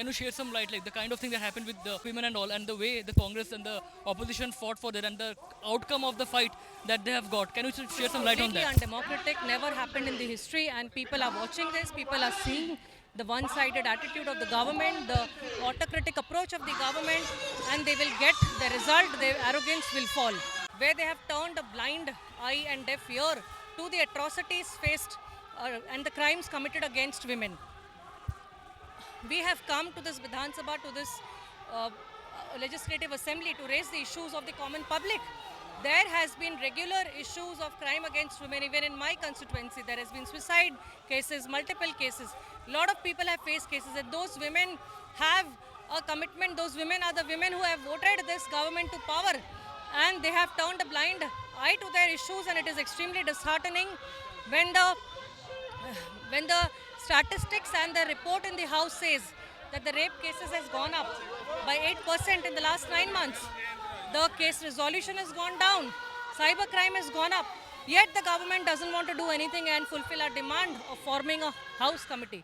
you share some light, like the kind of thing that happened with the women and all, and the way the Congress and the opposition fought for that, and the outcome of the fight that they have got? Can you share some light on Completely that? undemocratic, never happened in the history, and people are watching this. People are seeing the one-sided attitude of the government, the autocratic approach of the government, and they will get the result. Their arrogance will fall. Where they have turned a blind eye and deaf ear to the atrocities faced and the crimes committed against women. We have come to this Vidhan Sabha, to this legislative assembly, to raise the issues of the common public. There has been regular issues of crime against women. Even in my constituency, there has been suicide cases, multiple cases. A lot of people have faced cases, and those women have a commitment. Those women are the women who have voted this government to power, and they have turned a blind eye to their issues, and it is extremely disheartening when the statistics and the report in the House says that the rape cases has gone up by 8% in the last 9 months. The case resolution has gone down. Cybercrime has gone up. Yet the government doesn't want to do anything and fulfill our demand of forming a House committee.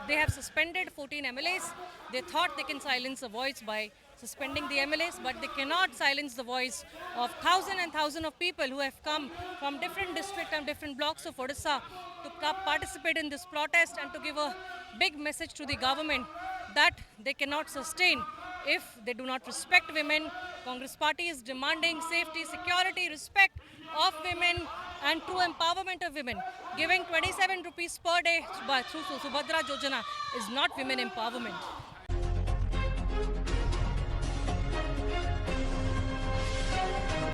They have suspended 14 MLAs. They thought they can silence the voice by suspending the MLAs, but they cannot silence the voice of thousands and thousands of people who have come from different districts and different blocks of Odisha to participate in this protest and to give a big message to the government that they cannot sustain if they do not respect women. Congress party is demanding safety, security, respect of women and true empowerment of women. Giving 27 rupees per day through Subhadra Yojana is not women empowerment.